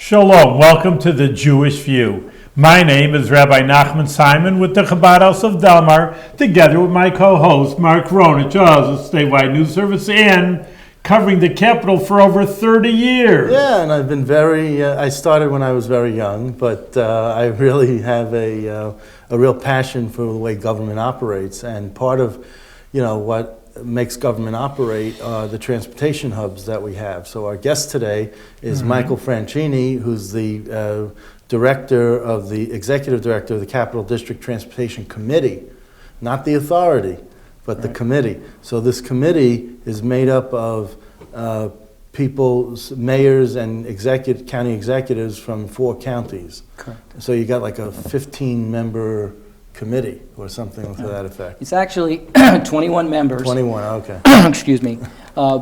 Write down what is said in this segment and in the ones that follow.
Shalom, welcome to the Jewish View. My name is Rabbi Nachman Simon with the Chabad House of Delmar, together with my co-host Mark Ronich, of the statewide news service, and covering the capital for over 30 years. Yeah, and I've been I started when I was very young, but I really have a real passion for the way government operates, and part of, what makes government operate are the transportation hubs that we have. So our guest today is Michael Franchini, who's the executive director of the Capital District Transportation Committee, not the authority, but the committee. So this committee is made up of people, mayors and county executives from 4 counties. Correct. So you got like a 15-member committee or something to that effect. It's actually 21 members. 21, okay. Excuse me,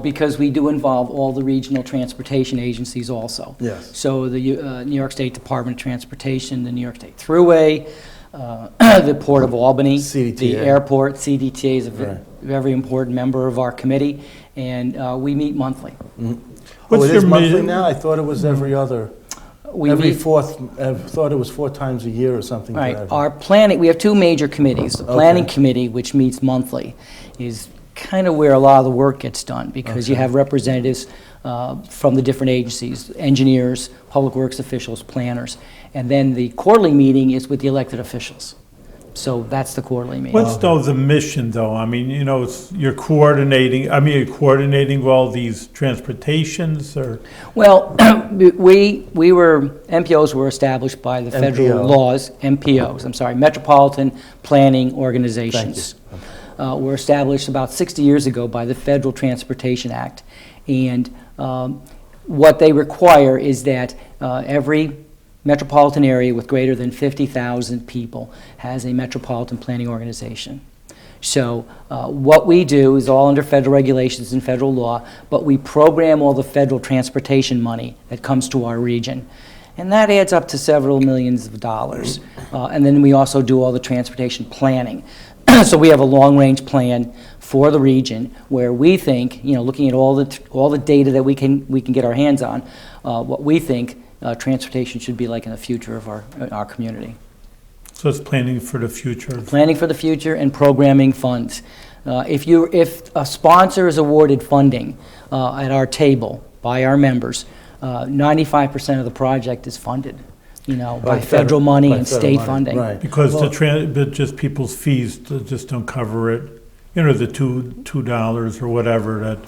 because we do involve all the regional transportation agencies also. Yes. So the New York State Department of Transportation, the New York State Thruway, the Port of Albany, CDTA. the airport. CDTA is a Right. very important member of our committee, and we meet monthly. What's it your is monthly meeting? now? I thought it was every other. We Every meet, fourth, I thought it was 4 times a year or something. to right, that our planning, we have 2 major committees. The Okay. planning committee, which meets monthly, is kind of where a lot of the work gets done, because you Okay. have representatives from the different agencies, engineers, public works officials, planners. And then the quarterly meeting is with the elected officials. So that's the quarterly meeting. What's the mission though? I mean, you're coordinating all these transportations or? Well, MPOs were established by the federal MPO. laws, Metropolitan Planning Organizations. Were established about 60 years ago by the Federal Transportation Act. And what they require is that every metropolitan area with greater than 50,000 people has a metropolitan planning organization. So what we do is all under federal regulations and federal law, but we program all the federal transportation money that comes to our region. And that adds up to several millions of dollars. And then we also do all the transportation planning. So we have a long-range plan for the region where we think, looking at all the data that we can get our hands on, what we think transportation should be like in the future of our community. So it's planning for the future. Planning for the future and programming funds. If a sponsor is awarded funding at our table by our members, 95% of the project is funded, by federal money and state funding. Right. Because but just people's fees just don't cover it. The $2 or whatever that,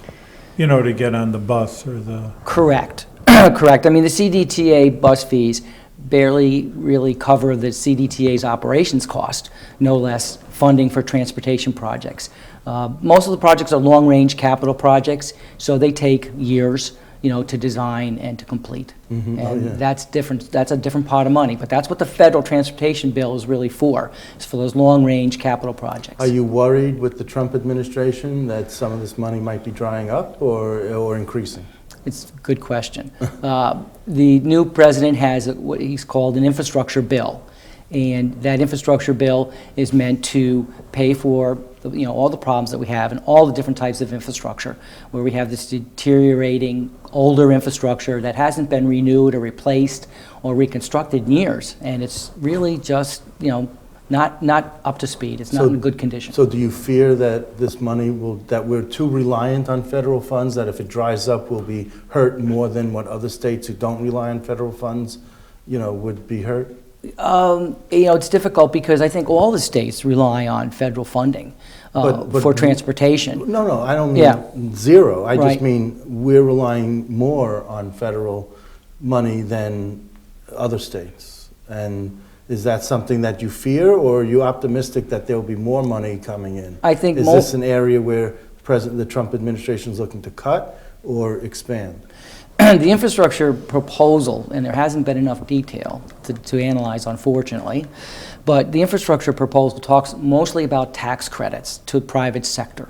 to get on the bus or the. Correct. Correct. I mean, the CDTA bus fees barely really cover the CDTA's operations cost, no less funding for transportation projects. Most of the projects are long-range capital projects, so they take years, to design and to complete. Mm-hmm. And that's different. That's a different pot of money, but that's what the federal transportation bill is really for. It's for those long-range capital projects. Are you worried with the Trump administration that some of this money might be drying up or increasing? It's a good question. The new president has what he's called an infrastructure bill, and that infrastructure bill is meant to pay for all the problems that we have and all the different types of infrastructure, where we have this deteriorating older infrastructure that hasn't been renewed or replaced or reconstructed in years, and it's really just not up to speed. It's not in good condition. So do you fear that this money that we're too reliant on federal funds, that if it dries up we'll be hurt more than what other states who don't rely on federal funds, would be hurt? It's difficult because I think all the states rely on federal funding for transportation. No, I don't mean zero. I just mean we're relying more on federal money than other states. And is that something that you fear, or are you optimistic that there will be more money coming in? I think is this an area where the Trump administration is looking to cut or expand? The infrastructure proposal, and there hasn't been enough detail to analyze, unfortunately, but the infrastructure proposal talks mostly about tax credits to the private sector.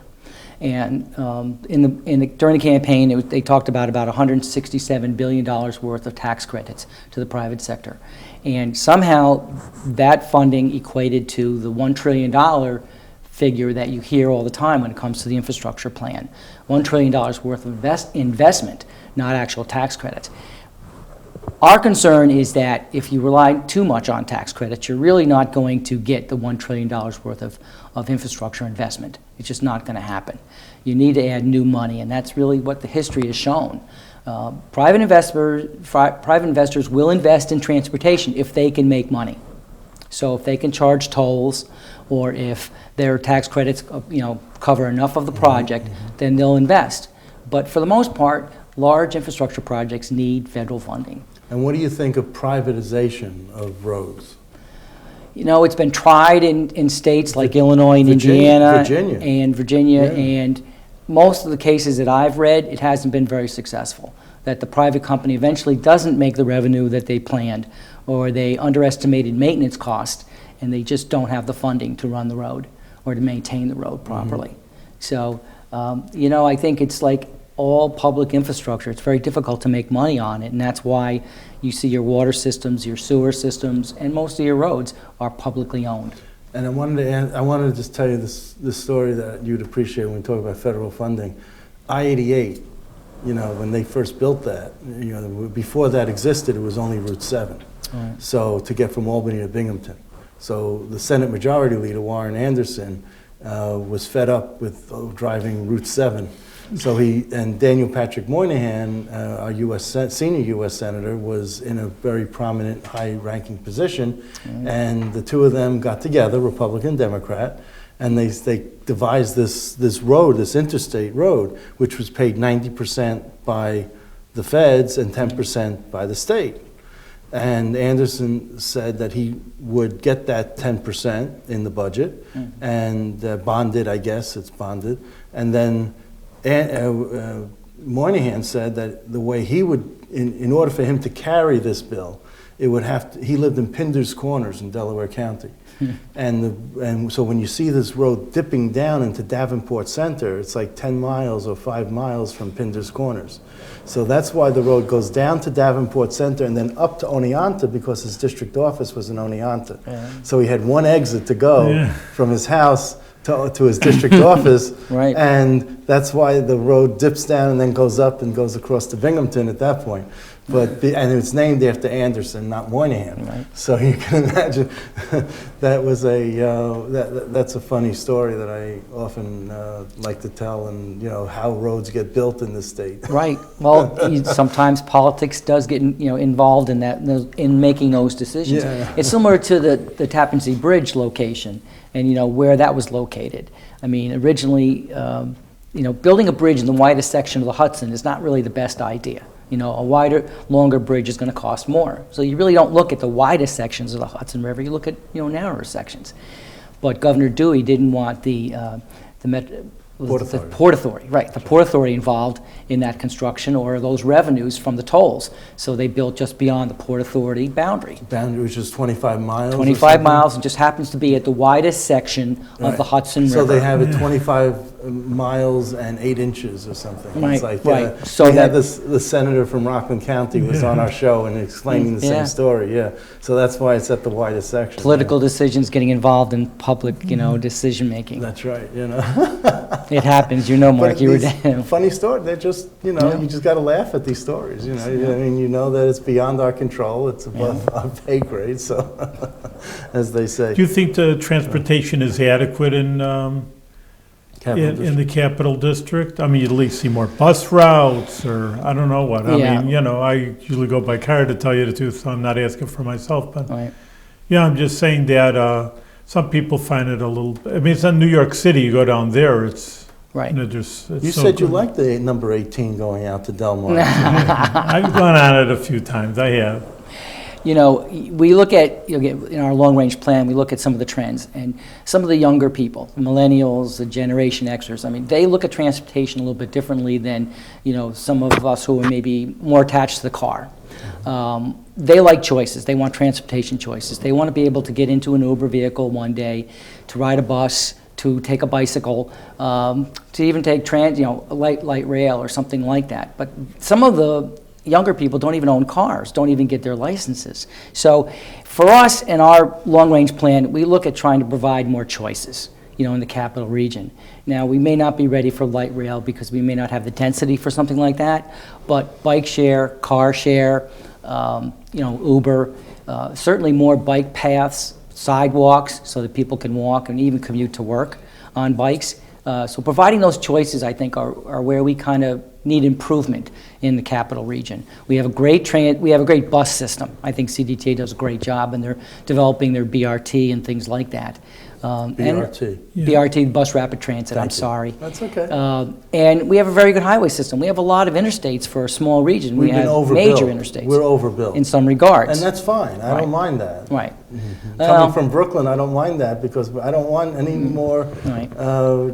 And during the campaign, they talked about $167 billion worth of tax credits to the private sector. And somehow that funding equated to the $1 trillion figure that you hear all the time when it comes to the infrastructure plan. $1 trillion worth of investment, not actual tax credits. Our concern is that if you rely too much on tax credits, you're really not going to get the $1 trillion worth of infrastructure investment. It's just not going to happen. You need to add new money, and that's really what the history has shown. Private investors will invest in transportation if they can make money. So if they can charge tolls, or if their tax credits cover enough of the project, then they'll invest. But for the most part, large infrastructure projects need federal funding. And what do you think of privatization of roads? It's been tried in states like Illinois and Indiana and Virginia, and most of the cases that I've read, it hasn't been very successful. That the private company eventually doesn't make the revenue that they planned, or they underestimated maintenance costs, and they just don't have the funding to run the road or to maintain the road properly. So, I think it's like all public infrastructure. It's very difficult to make money on it, and that's why you see your water systems, your sewer systems, and most of your roads are publicly owned. And I wanted to just tell you this story that you'd appreciate when we talk about federal funding. I-88, when they first built that, before that existed, it was only Route 7. Right. So to get from Albany to Binghamton. So the Senate Majority Leader, Warren Anderson, was fed up with driving Route 7. So and Daniel Patrick Moynihan, our senior U.S. Senator, was in a very prominent, high-ranking position, and the two of them got together, Republican, Democrat, and they devised this road, this interstate road, which was paid 90% by the feds and 10% by the state. And Anderson said that he would get that 10% in the budget, and bonded, I guess it's bonded, and then Moynihan said that the way he would, in order for him to carry this bill, he lived in Pinder's Corners in Delaware County. And so when you see this road dipping down into Davenport Center, it's like 10 miles or 5 miles from Pinder's Corners. So that's why the road goes down to Davenport Center and then up to Oneonta, because his district office was in Oneonta. So he had one exit to go from his house to his district office, right. And that's why the road dips down and then goes up and goes across to Binghamton at that point. And it's named after Anderson, not Moynihan. Right. So you can imagine that's a funny story that I often like to tell, and how roads get built in this state. Right. Well, sometimes politics does get involved in that, in making those decisions. Yeah. It's similar to the Tappan Zee Bridge location, and where that was located. I mean, originally, building a bridge in the widest section of the Hudson is not really the best idea. A wider, longer bridge is going to cost more. So you really don't look at the widest sections of the Hudson River. You look at narrower sections. But Governor Dewey didn't want the Port Authority, right? The Port Authority involved in that construction, or those revenues from the tolls. So they built just beyond the Port Authority boundary. Boundary, which is 25 miles. 25 miles, and just happens to be at the widest section of the Hudson River. So they have it 25 miles and 8 inches or something. Right, It's like, right. So the senator from Rockland County was on our show and explaining the same story. Yeah. So that's why it's at the widest section. Political decisions getting involved in public, decision making. That's right. It happens, Mark. You were down. Funny story. They're just, you just got to laugh at these stories. I mean, that it's beyond our control. It's above our pay grade. So, as they say. Do you think the transportation is adequate in the Capital District? I mean, you at least see more bus routes, or I don't know what. I mean, I usually go by car, to tell you the truth, so I'm not asking for myself. But I'm just saying that some people find it a little. I mean, it's in New York City. You go down there, it's. Right. It's you so said you good. liked the number 18 going out to Del Mar. I've gone on it a few times. I have. We look at, in our long-range plan, we look at some of the trends, and some of the younger people, the millennials, the Generation Xers, I mean, they look at transportation a little bit differently than, some of us who are maybe more attached to the car. They like choices. They want transportation choices. They want to be able to get into an Uber vehicle one day, to ride a bus, to take a bicycle, to even take light rail or something like that. But some of the younger people don't even own cars, don't even get their licenses. So for us in our long-range plan, we look at trying to provide more choices, in the capital region. Now, we may not be ready for light rail because we may not have the density for something like that, but bike share, car share, Uber, certainly more bike paths, sidewalks, so that people can walk and even commute to work on bikes. So providing those choices, I think, are where we kind of need improvement in the capital region. We have a great bus system. I think CDTA does a great job, and they're developing their BRT and things like that. BRT. BRT, Bus Rapid Transit, I'm Thank you. sorry. That's okay. And we have a very good highway system. We have a lot of interstates for a small region. We've We been have overbuilt. major interstates. We're overbuilt. In some regards. And that's fine. I Right. don't mind that. Right. Coming from Brooklyn, I don't mind that because I don't want any more Right.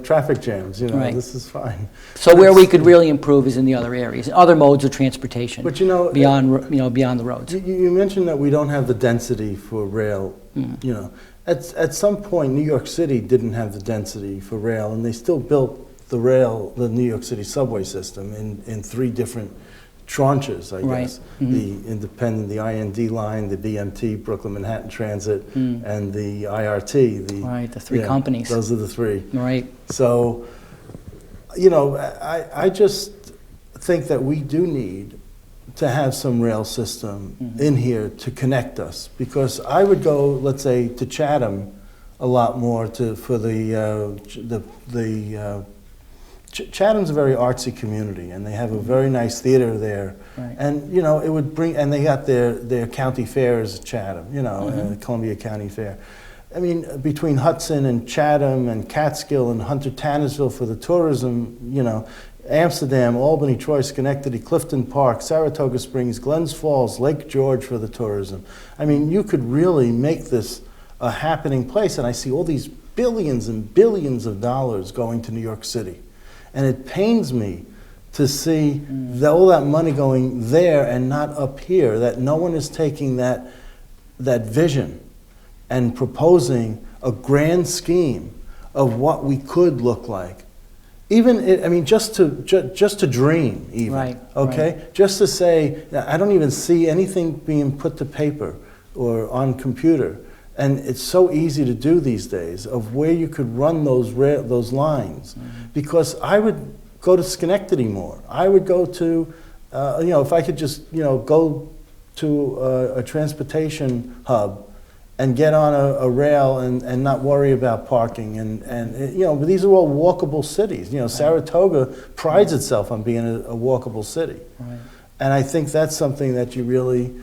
traffic jams. Right. This is fine. So where we could really improve is in the other areas, in other modes of transportation. But beyond the roads. You mentioned that we don't have the density for rail. At some point, New York City didn't have the density for rail, and they still built the New York City subway system in 3 different tranches, I Right. guess. The independent, the IND line, the BMT, Brooklyn Manhattan Transit, and the IRT. Right, the 3 companies. Those are the 3. Right. So, I just think that we do need to have some rail system in here to connect us, because I would go, let's say, to Chatham a lot more Chatham's a very artsy community, and they have a very nice theater there. Right. And it would bring, and they got their county fairs at Chatham, Columbia County Fair. I mean, between Hudson and Chatham and Catskill and Hunter-Tannersville for the tourism, Amsterdam, Albany, Troy, Schenectady, Clifton Park, Saratoga Springs, Glens Falls, Lake George for the tourism. I mean, you could really make this a happening place, and I see all these billions and billions of dollars going to New York City. And it pains me to see all that money going there and not up here, that no one is taking that vision and proposing a grand scheme of what we could look like. Even, just to dream, even. Right, okay? right. Just to say, I don't even see anything being put to paper or on computer. And it's so easy to do these days, of where you could run those lines. Because I would go to Schenectady more. I would go to, if I could just, go to a transportation hub and get on a rail and not worry about parking. And these are all walkable cities. Saratoga prides itself on being a walkable city. Right. And I think that's something that really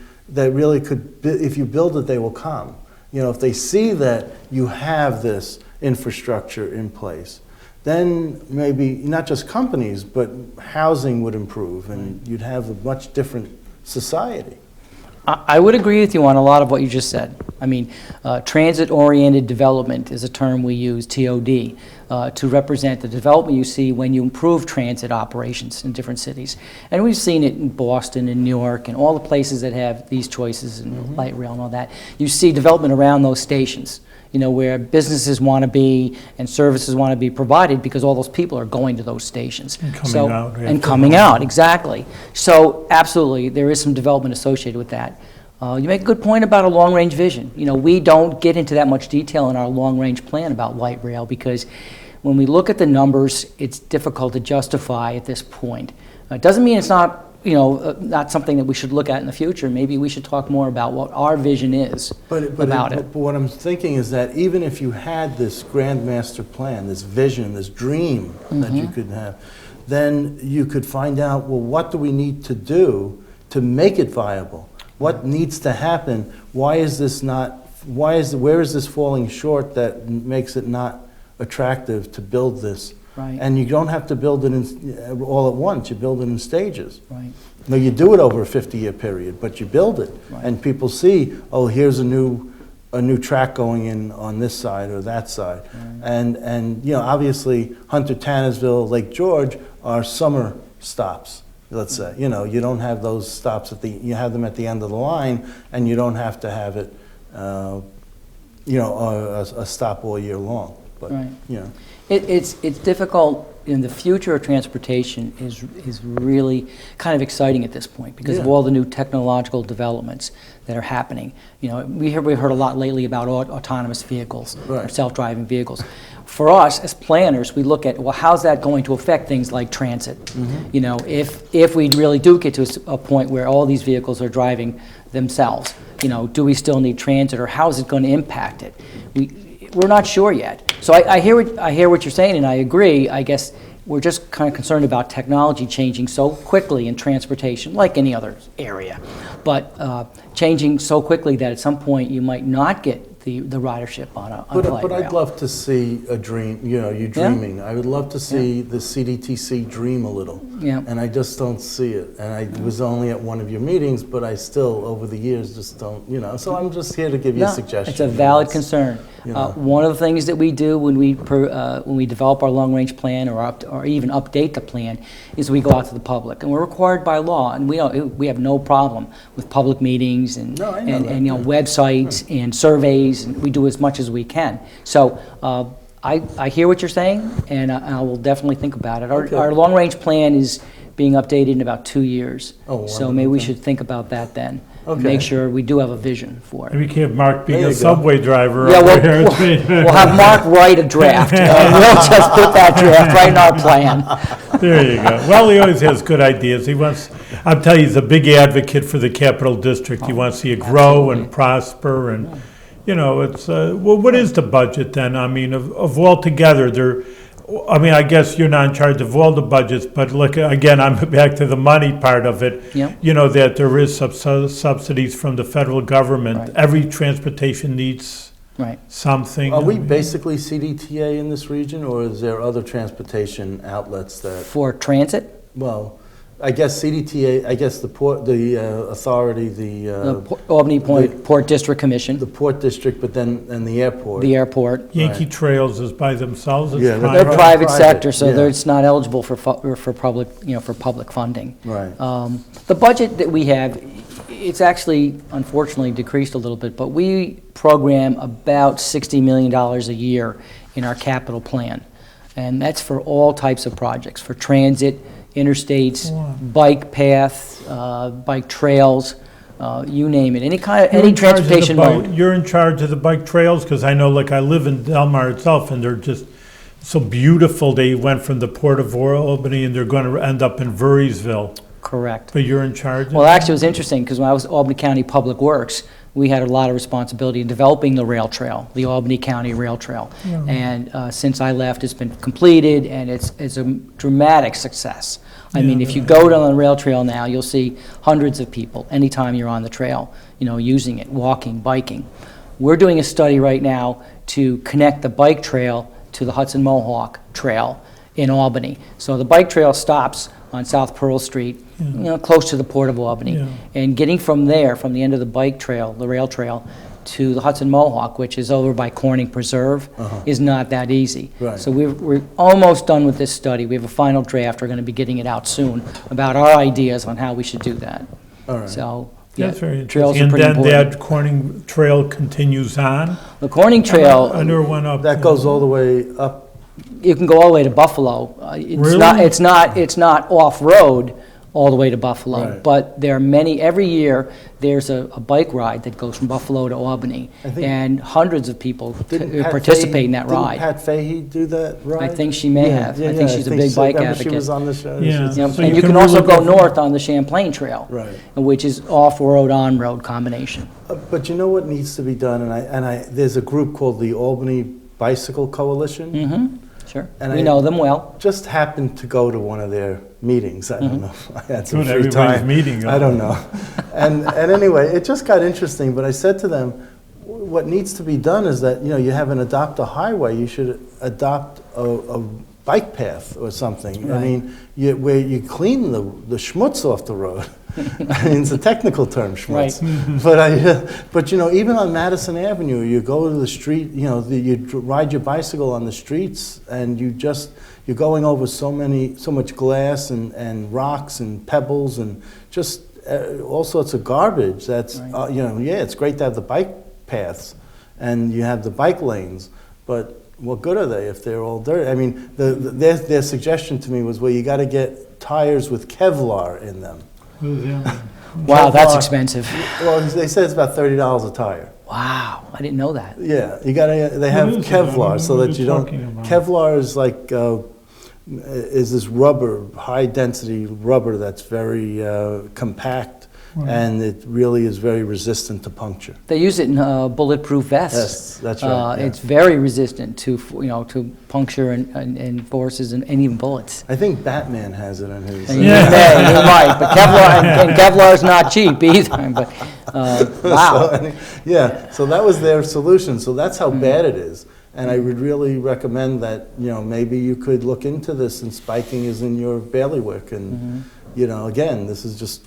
could, if you build it, they will come. If they see that you have this infrastructure in place, then maybe not just companies, but housing would improve, and you'd have a much different society. I would agree with you on a lot of what you just said. I mean, transit-oriented development is a term we use, TOD, to represent the development you see when you improve transit operations in different cities. And we've seen it in Boston and New York and all the places that have these choices and light rail and all that. You see development around those stations, where businesses want to be and services want to be provided, because all those people are going to those stations. And coming out, exactly. So absolutely, there is some development associated with that. You make a good point about a long-range vision. We don't get into that much detail in our long-range plan about light rail, because when we look at the numbers, it's difficult to justify at this point. It doesn't mean it's not not something that we should look at in the future. Maybe we should talk more about what our vision is about it. But what I'm thinking is that even if you had this grand master plan, this vision, this dream that you could have, then you could find out, well, what do we need to do to make it viable? What needs to happen? Where is this falling short that makes it not attractive to build this? Right. And you don't have to build it all at once. You build it in stages. Right. No, you do it over a 50-year period, but you build it, Right. and people see, oh, here's a new track going in on this side or that side, right. And obviously Hunter-Tannersville, Lake George are summer stops. Let's say you don't have those stops you have them at the end of the line, and you don't have to have it, a stop all year long. But right. It's difficult in the future of transportation is really kind of exciting at this point because of Yeah. all the new technological developments that are happening. You know, we heard a lot lately about autonomous vehicles or Right. self-driving vehicles. For us as planners, we look at, well, how's that going to affect things like transit? You know, if we really do get to a point where all these vehicles are driving themselves, you know, do we still need transit, or how is it going to impact it? We're not sure yet. So I hear what you're saying, and I agree. I guess we're just kind of concerned about technology changing so quickly in transportation, like any other area, but changing so quickly that at some point you might not get the ridership on a light But rail. I'd love to see a dream, you know, you dreaming. I would love to see the CDTC dream a little. Yeah. And I just don't see it. And I was only at one of your meetings, but I still, over the years, just don't, you know. So I'm just here to give you a suggestion. It's a valid concern. you know. One of the things that we do when we develop our long-range plan or even update the plan is we go out to the public, and we're required by law, and we have no problem with public meetings and No, I know that. you know, websites and surveys, and we do as much as we can. So I hear what you're saying, and I will definitely think about it. Okay. Our long-range plan is being updated in about 2 years. Oh, so maybe we okay. should think about that then. Okay. Make sure we do have a vision for it. Maybe we can't have Mark being There a you go. subway driver Yeah, over here. we'll have Mark write a draft, and we'll just put that draft right in our plan. There you go. Well, he always has good ideas. I'll tell you, he's a big advocate for the Capital District. He wants to see it grow and prosper, and, you know, it's, well, what is the budget then? I mean, of all together, I guess you're not in charge of all the budgets, but look, again, I'm back to the money part of it. Yep. You know, that there is subsidies from the federal government. Right. Every transportation needs Right. something. Are we basically CDTA in this region, or is there other transportation outlets that, For transit, well, I guess CDTA, I guess the port, the authority, the Albany Port District Commission, the port district, but then, and the airport. the airport. Yankee Right. Trails is by themselves. It's Yeah, They're private. private Private, sector, so yeah. it's not eligible for public, for public funding. Right. The budget that we have, it's actually unfortunately decreased a little bit, but we program about $60 million a year in our capital plan. And that's for all types of projects, for transit, interstates, bike path, bike trails, you name it, any You're in charge of the transportation mode. You're in charge of the bike trails, because I know, like, I live in Delmar itself, and they're just so beautiful. They went from the Port of Albany, and they're going to end up in Voorheesville. Correct. But you're in charge of Well, actually, it was interesting, because when I was Albany County Public Works, we had a lot of responsibility in developing the rail trail, the Albany County Rail Trail. And since I left, it's been completed, and it's a dramatic success. I mean, if you go down the rail trail now, you'll see hundreds of people anytime you're on the trail, you know, using it, walking, biking. We're doing a study right now to connect the bike trail to the Hudson Mohawk Trail in Albany. So the bike trail stops on South Pearl Street, you know, close to the Port of Albany. Yeah. And getting from there, from the end of the bike trail, the rail trail, to the Hudson Mohawk, which is over by Corning Preserve, is not that easy. Right. So we're almost done with this study. We have a final draft. We're going to be getting it out soon about our ideas on how we should do that. All right. So, yeah, That's very trails interesting. are And pretty then important. that Corning Trail continues on? The Corning Trail, I never went up. That goes all the way up. you can go all the way to Buffalo. Really? It's not off-road all the way to Buffalo, Right. but there are many, every year, there's a bike ride that goes from Buffalo to Albany, I think- and hundreds of people Didn't Pat participate Fahey- in that didn't ride. Pat Fahey do that ride? I think she may have. I think she's a big so. bike Remember advocate. She was on the show. Yeah. Yep, So and you you can can also really go go- north on the Champlain Trail, Right. which is off-road, on-road combination. But you know what needs to be done, there's a group called the Albany Bicycle Coalition. Mm-hmm, sure. And We I- know them well. Just happened to go to one of their meetings. I don't know. I had some Good, free everybody's time. meeting. I don't know. And anyway, it just got interesting. But I said to them, what needs to be done is that, you know, you have an adopt a highway. You should adopt a bike path or something. I Right. mean, where you clean the schmutz off the road. I mean, it's a technical term, schmutz. But you know, even on Madison Avenue, you go to the street. You know, you ride your bicycle on the streets, and you're going over so much glass and rocks and pebbles and just all sorts of garbage. That's Right. you know, yeah, it's great to have the bike paths, and you have the bike lanes, but what good are they if they're all dirty? I mean, their suggestion to me was, well, you got to get tires with Kevlar in them. Wow, that's Kevlar- expensive. Well, they said it's about $30 a tire. Wow, I didn't know that. Yeah, you gotta. They have is it? Kevlar so What are that you you don't. talking about? Kevlar is like is this rubber, high density rubber that's very compact, Right. and it really is very resistant to puncture. They use it in bulletproof vests. Yes, that's right. Yeah. It's very resistant to, to puncture and forces and even bullets. I think Batman has it in his. And you might, but Kevlar, and Kevlar's not cheap either, but, wow. So that was their solution. So that's how bad it is. And I would really recommend that, maybe you could look into this, and spiking is in your bailiwick. And, again, this is just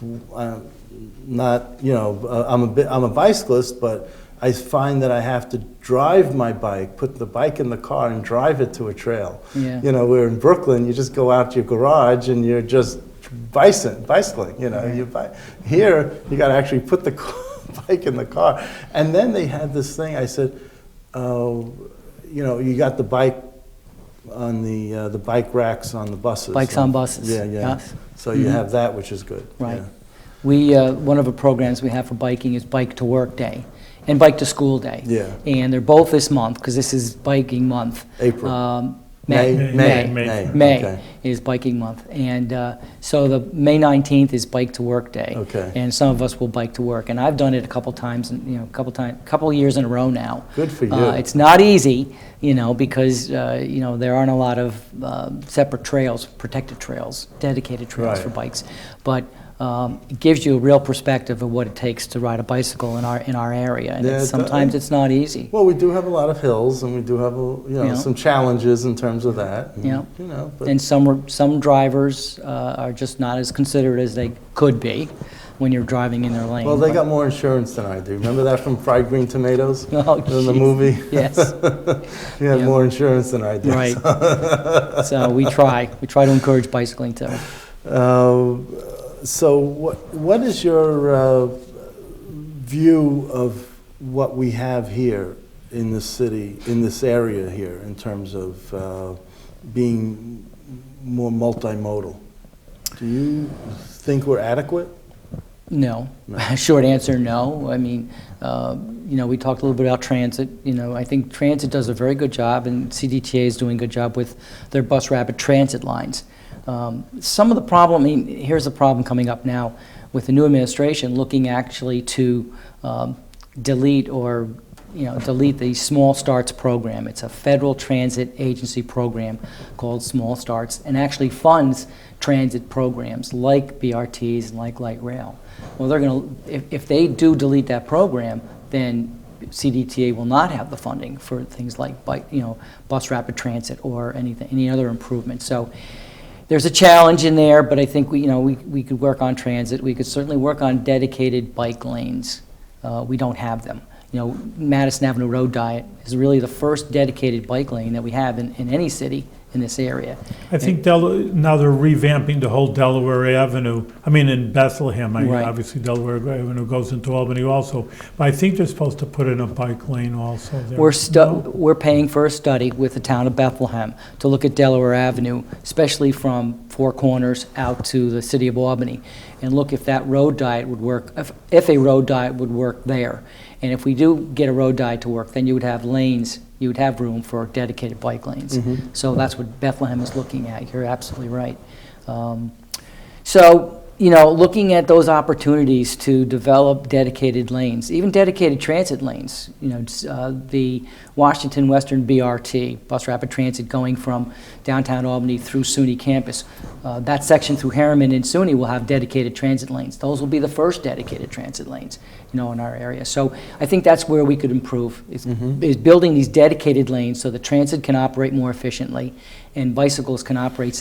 not, I'm a bicyclist, but I find that I have to drive my bike, put the bike in the car and drive it to a trail. Yeah. Where in Brooklyn, you just go out to your garage and you're just bicycling, Here, you got to actually put the bike in the car. And then they had this thing, I said, you got the bike on the bike racks on the buses. Bikes on buses. Yeah. Yes. So you have that, which is good. Right. Yeah. We, one of the programs we have for biking is Bike to Work Day and Bike to School Day. Yeah. And they're both this month, because this is biking month. April. May May. Okay. is biking month. And so the May 19th is Bike to Work Day. Okay. And some of us will bike to work. And I've done it a couple times, and couple years in a row now. Good for you. It's not easy, because there aren't a lot of separate trails, protected trails, dedicated trails Right. for bikes. But it gives you a real perspective of what it takes to ride a bicycle in our area. And Yeah, sometimes it's not easy. Well, we do have a lot of hills, and we do have Yeah. some challenges in terms of that. And, Yeah. but And some drivers are just not as considerate as they could be when you're driving in their lane. well, they But- got more insurance than I do. Remember that from Fried Green Tomatoes? Oh, in the geez. movie? Yes, You had Yeah. more insurance than I do. right. So we try to encourage bicycling too. So what is your view of what we have here in this city, in this area here, in terms of being more multimodal? Do you think we're adequate? No. Short answer, no. I mean, we talked a little bit about transit. I think transit does a very good job, and CDTA is doing a good job with their bus rapid transit lines. Some of the problem, here's the problem coming up now with the new administration looking actually to delete the Small Starts program. It's a federal transit agency program called Small Starts, and actually funds transit programs like BRTs and like light rail. Well, they're going to, if they do delete that program, then CDTA will not have the funding for things like bus rapid transit or any other improvement. So there's a challenge in there, but I think we could work on transit. We could certainly work on dedicated bike lanes. We don't have them. Madison Avenue Road Diet is really the first dedicated bike lane that we have in any city in this area. I think now they're revamping the whole Delaware Avenue. In Bethlehem, Right. obviously Delaware Avenue goes into Albany also. But I think they're supposed to put in a bike lane also there. We're paying for a study with the town of Bethlehem to look at Delaware Avenue, especially from Four Corners out to the city of Albany, and look if that road diet would work, if a road diet would work there. And if we do get a road diet to work, then you would have lanes, you would have room for dedicated bike lanes. So that's what Bethlehem is looking at. You're absolutely right. Looking at those opportunities to develop dedicated lanes, even dedicated transit lanes, the Washington Western BRT, Bus Rapid Transit, going from downtown Albany through SUNY campus, that section through Harriman and SUNY will have dedicated transit lanes. Those will be the first dedicated transit lanes, in our area. So I think that's where we could improve, is building these dedicated lanes so the transit can operate more efficiently and bicycles can operate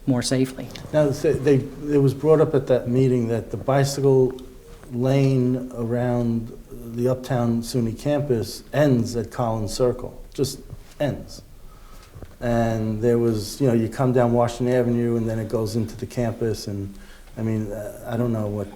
more safely. Now, it was brought up at that meeting that the bicycle lane around the Uptown SUNY campus ends at Collins Circle, just ends. And there was, you come down Washington Avenue and then it goes into the campus, and I don't know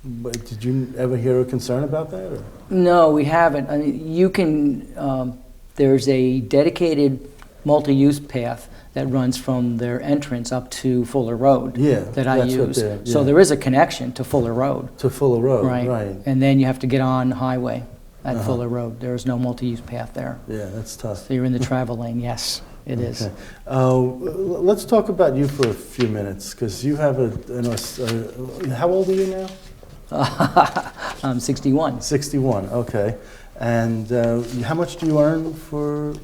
but did you ever hear a concern about that? Or? No, we haven't. You can, there's a dedicated multi-use path that runs from their entrance up to Fuller Road. Yeah, That I that's what use. they're- So yeah. there is a connection to Fuller Road. To Fuller Road, Right. right. And then you have to get on highway at Uh-huh. Fuller Road. There is no multi-use path there. Yeah, that's tough. So you're in the travel lane, yes, it is. Okay. Let's talk about you for a few minutes, because you have how old are you now? I'm 61. 61, okay. And how much do you earn for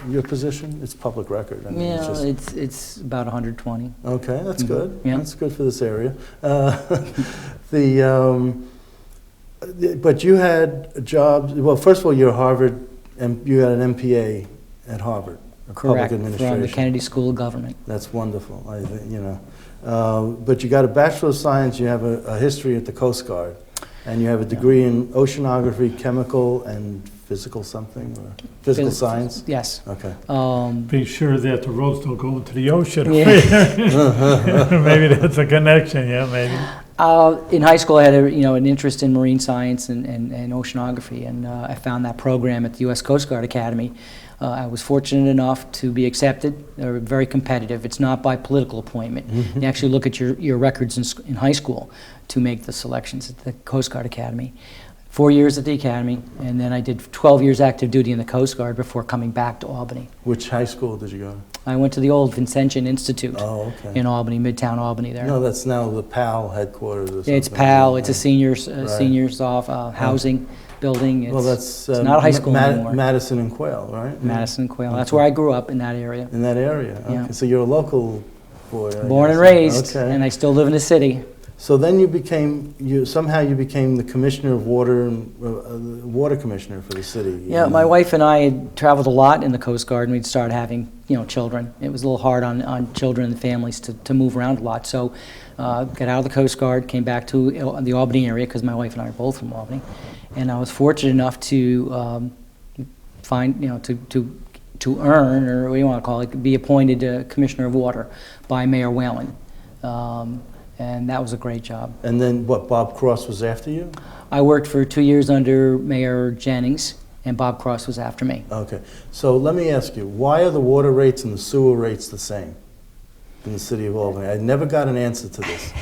your position? It's public record. I mean, it's Yeah, just- it's about 120. Okay, that's good. Yeah. That's good for this area. But you had jobs, well, first of all, you're Harvard, and you had an MPA at Harvard, Correct, public from the administration. Kennedy School of Government. That's wonderful, I think, you know. But you got a Bachelor of Science, you have a history at the Coast Guard, and you have a degree in oceanography, chemical, and physical something, or physical science? Yes. Okay. Be sure that the roads don't go into the ocean. Yeah. Maybe that's a connection, yeah, maybe. In high school, I had an interest in marine science and oceanography, and I found that program at the U.S. Coast Guard Academy. I was fortunate enough to be accepted. They're very competitive. It's not by political appointment. You actually look at your records in high school to make the selections at the Coast Guard Academy. 4 years at the Academy, and then I did 12 years active duty in the Coast Guard before coming back to Albany. Which high school did you go to? I went to the old Vincentian Institute Oh, okay. in Albany, Midtown Albany there. No, that's now the PAL headquarters or something. It's PAL, it's a Right. seniors off housing building. Well, It's that's not a high school anymore. Madison and Quail, right? Madison and Quail. That's where I grew up, in that area. In that area. Yeah. Okay. So you're a local boy. I Born and guess. raised, Okay. and I still live in the city. So then you became the commissioner of water, water commissioner for the city. Yeah, my wife and I had traveled a lot in the Coast Guard, and we'd started having, children. It was a little hard on children and families to move around a lot. So got out of the Coast Guard, came back to the Albany area, because my wife and I are both from Albany. And I was fortunate enough to to earn, or what do you want to call it, be appointed Commissioner of Water by Mayor Whalen. And that was a great job. And then what, Bob Cross was after you? I worked for 2 years under Mayor Jennings, and Bob Cross was after me. Okay. So let me ask you, why are the water rates and the sewer rates the same in the city of Albany? I never got an answer to this.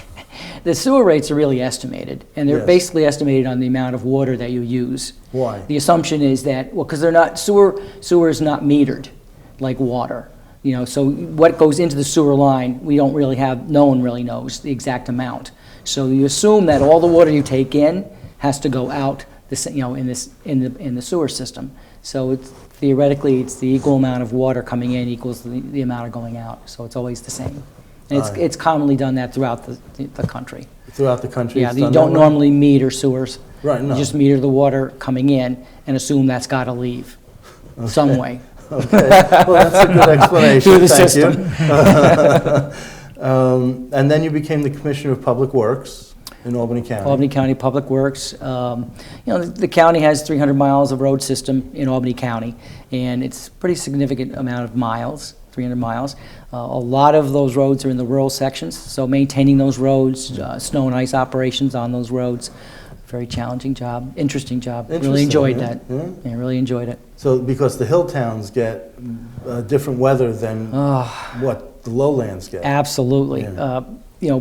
The sewer rates are really estimated, and they're Yes. basically estimated on the amount of water that you use. Why? The assumption is that, well, because they're not, sewer is not metered like water. So what goes into the sewer line, no one really knows the exact amount. So you assume that all the water you take in has to go out, in the sewer system. So theoretically, it's the equal amount of water coming in equals the amount of going out. So it's always the same. And it's commonly done that throughout the country. Throughout the country? Yeah, it's you done don't that way? normally meter sewers. Right, no. You just meter the water coming in and assume that's got to leave some way. Okay, well, that's a good explanation. Through the Thank system. you. And then you became the Commissioner of Public Works in Albany County. Albany County Public Works. The county has 300 miles of road system in Albany County, and it's a pretty significant amount of miles, 300 miles. A lot of those roads are in the rural sections, so maintaining those roads, snow and ice operations on those roads, very challenging job, interesting job. Really Interesting, enjoyed yeah, that. yeah. Yeah, really enjoyed it. So, because the hill towns get different weather than what the lowlands get. Absolutely. Yeah.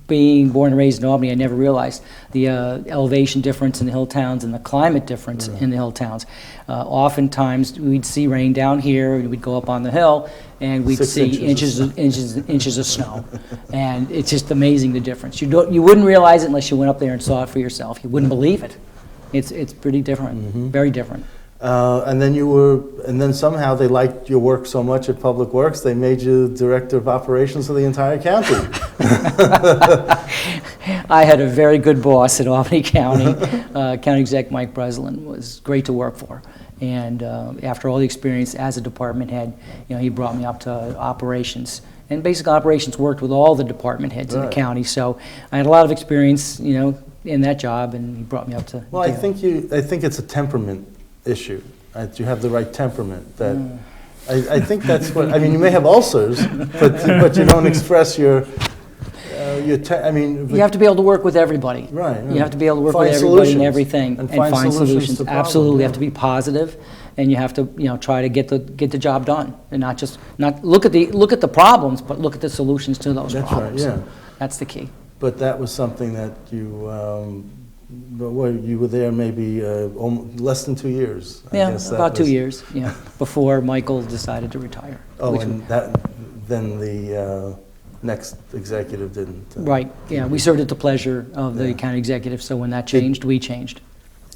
Being born and raised in Albany, I never realized the elevation difference in the hill towns and the climate difference in the hill towns. Oftentimes, we'd see rain down here, and we'd go up on the hill, and we'd 6 see inches inches of snow. And it's just amazing, the difference. You wouldn't realize it unless you went up there and saw it for yourself. You wouldn't believe it. It's pretty different, very different. And then somehow they liked your work so much at Public Works, they made you Director of Operations for the entire county. I had a very good boss at Albany County. County Exec Mike Breslin was great to work for. And after all the experience as a department head, he brought me up to operations. And basic operations worked with all the department heads in the Right. county. So I had a lot of experience, in that job, and he brought me up to. Well, I think it's a temperament issue. That you have the right temperament. That I think that's what. I mean, you may have ulcers, but you don't express your. You have to be able to work with everybody. Right. You have to be able to work Find with everybody and solutions. everything And find solutions to problems, Absolutely. You yeah. have to be positive. and you have to, try to get the job done, and not look at the problems, but look at the solutions to those That's problems. right, yeah. That's the key. But that was something that you were there maybe less than 2 years. I Yeah, guess that about 2 was- years, before Michael decided to retire. Oh, which- and then the next executive didn't. Right, yeah, we served at the pleasure of the Yeah. county executive, so when that changed, we changed.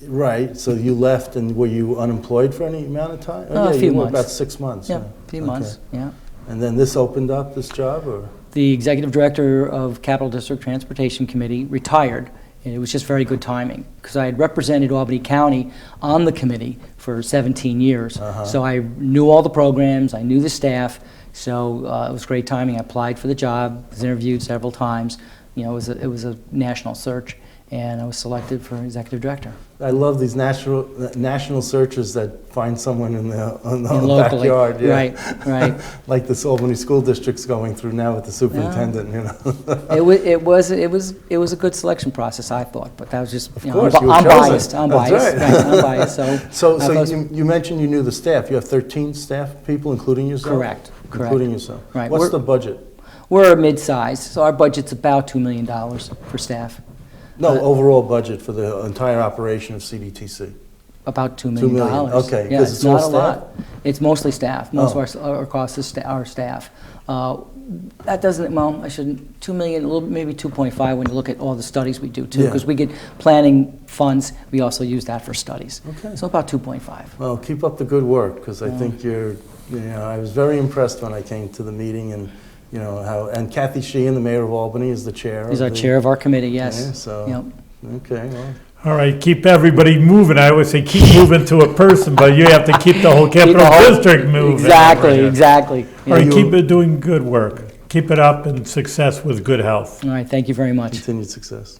Right, so you left, and were you unemployed for any amount of time? Oh, A yeah, few you were months. about 6 months. Yeah, a few months, Okay. yeah. And then this opened up, this job, or? The executive director of Capital District Transportation Committee retired, and it was just very good timing, because I had represented Albany County on the committee for 17 years. Uh-huh. So I knew all the programs, I knew the staff, so it was great timing. I applied for the job, was interviewed several times. It was a national search, and I was selected for executive director. I love these national searches that find someone in the Locally. backyard. Yeah. Right. Like this Albany School District's going through now with the superintendent, It was a good selection process, I thought, but that was just, Of course, you were I'm chosen. biased. I'm That's biased. right. I'm biased. So I was- You mentioned you knew the staff. You have 13 staff people, including yourself? Correct. Including yourself. Right. What's the budget? We're a mid-size, so our budget's about $2 million for staff. No, overall budget for the entire operation of CDTC. About $2 $2 million. million, okay, Yeah, 'cause it's it's all not a staff? lot. It's mostly staff. Most Oh. of our costs is our staff. That doesn't, well, I shouldn't, 2 million, a little, maybe 2.5 when you look at all the studies we do too, Yeah. because we get planning funds, we also use that for studies. Okay. So about 2.5. Well, keep up the good work, because I think I was very impressed when I came to the meeting, and, and Kathy Sheehan, the mayor of Albany, is the chair. He's of our the- chair of our committee, yes. Yeah, so, Yep. okay, well. All right, keep everybody moving. I always say keep moving to a person, but you have to keep the whole capital district moving. Exactly. All right, Yeah. keep it doing good work. Keep it up and success with good health. All right, thank you very much. Continued success.